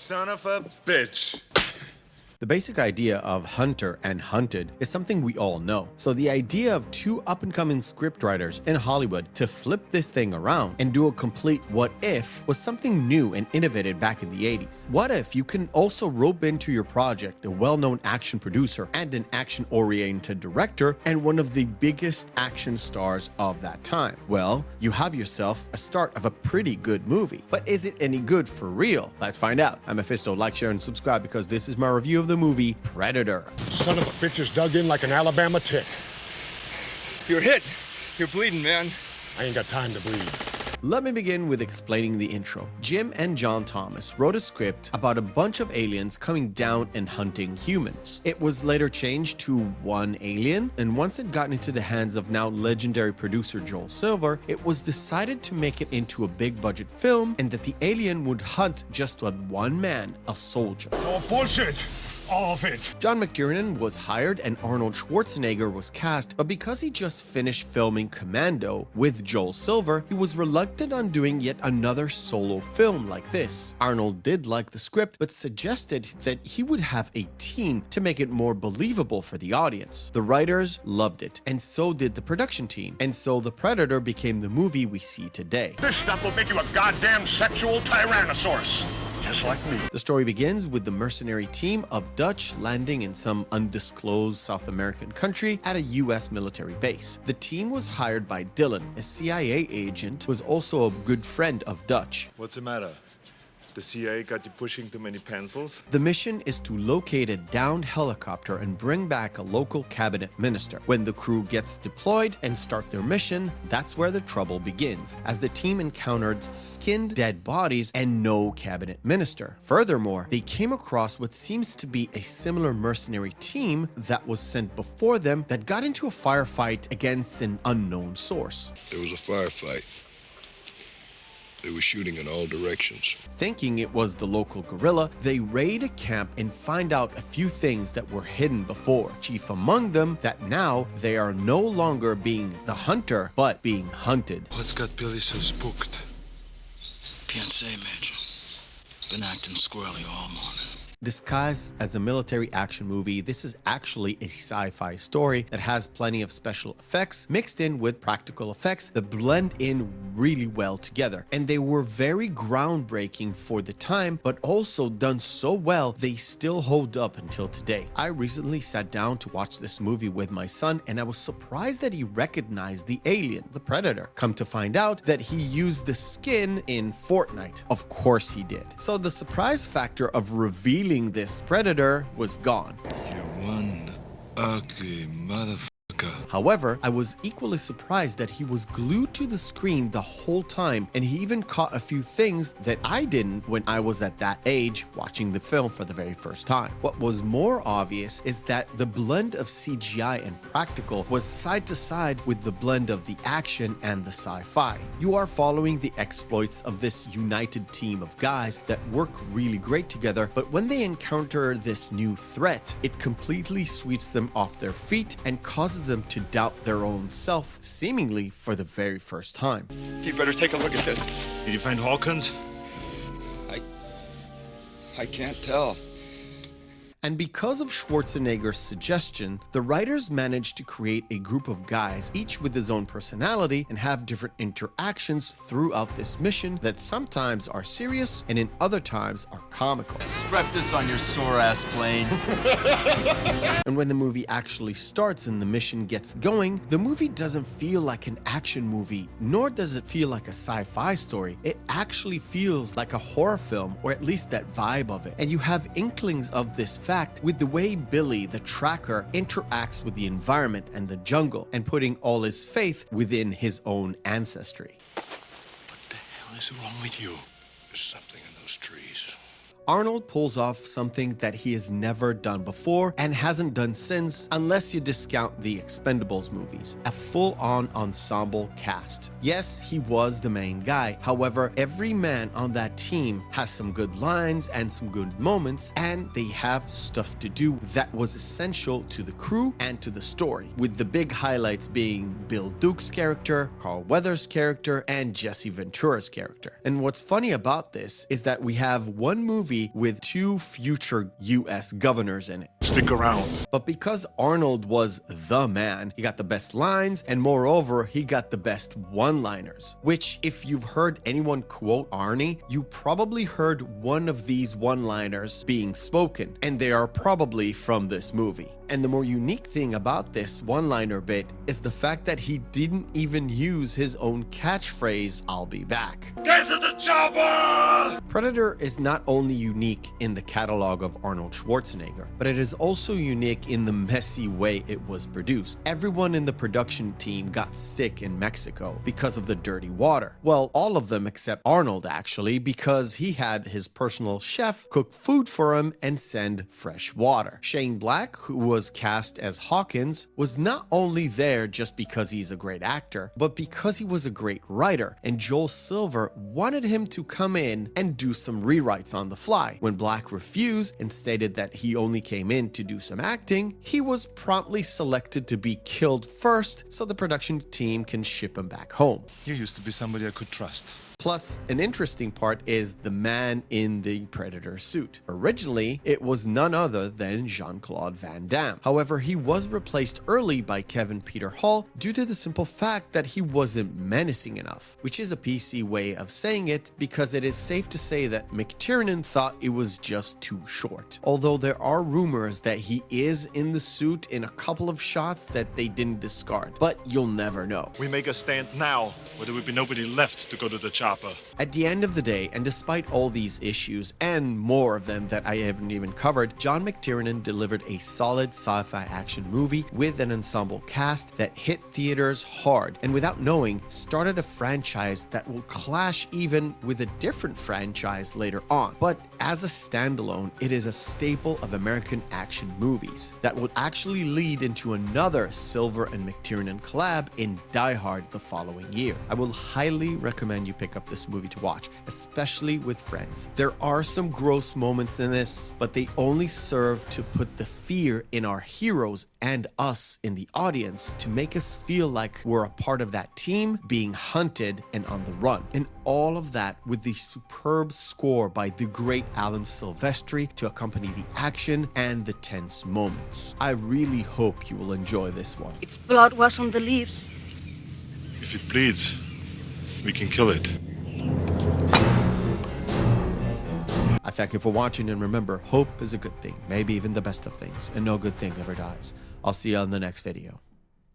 son of a bitch. The basic idea of hunter and hunted is something we all know. So the idea of two up-and-coming scriptwriters in Hollywood to flip this thing around and do a complete what if was something new and innovative back in the 80s. What if you can also rope into your project a well-known action producer and an action-oriented director and one of the biggest action stars of that time? Well, you have yourself a start of a pretty good movie. But is it any good for real? Let's find out. I'm Meffistoe. Like, share, and subscribe because this is my review of the movie Predator. Son of a bitch is dug in like an Alabama tick. You're hit. You're bleeding, man. I ain't got time to bleed. Let me begin with explaining the intro. Jim and John Thomas wrote a script about a bunch of aliens coming down and hunting humans. It was later changed to one alien, and once it got into the hands of now legendary producer Joel Silver, it was decided to make it into a big budget film and that the alien would hunt just one man, a soldier. It's all bullshit. All of it. John McTernan was hired and Arnold Schwarzenegger was cast, but because he just finished filming Commando with Joel Silver, he was reluctant on doing yet another solo film like this. Arnold did like the script, but suggested that he would have a team to make it more believable for the audience. The writers loved it, and so did the production team, and so The Predator became the movie we see today. This stuff will make you a goddamn sexual tyrannosaurus. Just like me. The story begins with the mercenary team of Dutch landing in some undisclosed South American country at a US military base. The team was hired by Dylan, a CIA agent who was also a good friend of Dutch. What's the matter? The CIA got you pushing too many pencils? The mission is to locate a downed helicopter and bring back a local cabinet minister. When the crew gets deployed and start their mission, that's where the trouble begins, as the team encountered skinned dead bodies and no cabinet minister. Furthermore, they came across what seems to be a similar mercenary team that was sent before them that got into a firefight against an unknown source. There was a firefight. They were shooting in all directions. Thinking it was the local guerrilla, they raid a camp and find out a few things that were hidden before. Chief among them, that now they are no longer being the hunter, but being hunted. What's got Billy so spooked? Can't say, Major. Been acting squirrely all morning. Disguised as a military action movie, this is actually a sci-fi story that has plenty of special effects mixed in with practical effects that blend in really well together. And they were very groundbreaking for the time, but also done so well they still hold up until today. I recently sat down to watch this movie with my son, and I was surprised that he recognized the alien, the Predator. Come to find out that he used the skin in Fortnite. Of course he did. So the surprise factor of revealing this Predator was gone. You one ugly motherfucker. However, I was equally surprised that he was glued to the screen the whole time, and he even caught a few things that I didn't when I was at that age watching the film for the very first time. What was more obvious is that the blend of CGI and practical was side to side with the blend of the action and the sci-fi. You are following the exploits of this united team of guys that work really great together, but when they encounter this new threat, it completely sweeps them off their feet and causes them to doubt their own self, seemingly for the very first time. You better take a look at this. Did you find Hawkins? I can't tell. And because of Schwarzenegger's suggestion, the writers managed to create a group of guys, each with his own personality, and have different interactions throughout this mission that sometimes are serious and in other times are comical. Strap this on your sore-ass plane. And when the movie actually starts and the mission gets going, the movie doesn't feel like an action movie, nor does it feel like a sci-fi story. It actually feels like a horror film, or at least that vibe of it. And you have inklings of this fact with the way Billy, the tracker, interacts with the environment and the jungle, and putting all his faith within his own ancestry. What the hell is wrong with you? There's something in those trees. Arnold pulls off something that he has never done before and hasn't done since, unless you discount the Expendables movies, a full-on ensemble cast. Yes, he was the main guy. However, every man on that team has some good lines and some good moments, and they have stuff to do that was essential to the crew and to the story, with the big highlights being Bill Duke's character, Carl Weathers' character, and Jesse Ventura's character. And what's funny about this is that we have one movie movie with 2 future US governors in it. Stick around. But because Arnold was the man, he got the best lines, and moreover, he got the best one-liners. Which, if you've heard anyone quote Arnie, you probably heard one of these one-liners being spoken, and they are probably from this movie. And the more unique thing about this one-liner bit is the fact that he didn't even use his own catchphrase, "I'll be back." Get to the chopper! Predator is not only unique in the catalog of Arnold Schwarzenegger, but it is also unique in the messy way it was produced. Everyone in the production team got sick in Mexico because of the dirty water. Well, all of them except Arnold actually, because he had his personal chef cook food for him and send fresh water. Shane Black, who was cast as Hawkins, was not only there just because he's a great actor, but because he was a great writer, and Joel Silver wanted him to come in and do some rewrites on the fly. When Black refused and stated that he only came in to do some acting, he was promptly selected to be killed first so the production team can ship him back home. You used to be somebody I could trust. Plus, an interesting part is the man in the Predator suit. Originally, it was none other than Jean-Claude Van Damme. However, he was replaced early by Kevin Peter Hall due to the simple fact that he wasn't menacing enough, which is a PC way of saying it because it is safe to say that McTernan thought it was just too short. Although there are rumors that he is in the suit in a couple of shots that they didn't discard, but you'll never know. We make a stand now, or there would be nobody left to go to the chopper. At the end of the day, and despite all these issues and more of them that I haven't even covered, John McTernan delivered a solid sci-fi action movie with an ensemble cast that hit theaters hard and without knowing started a franchise that will clash even with a different franchise later on. But as a standalone, it is a staple of American action movies that would actually lead into another Silver and McTernan collab in Die Hard the following year. I will highly recommend you pick up this movie to watch, especially with friends. There are some gross moments in this, but they only serve to put the fear in our heroes and us in the audience to make us feel like we're a part of that team being hunted and on the run. And all of that with the superb score by the great Alan Silvestri to accompany the action and the tense moments. I really hope you will enjoy this one. Its blood was on the leaves. If it bleeds, we can kill it. I thank you for watching, and remember, hope is a good thing, maybe even the best of things, and no good thing ever dies. I'll see you on the next video.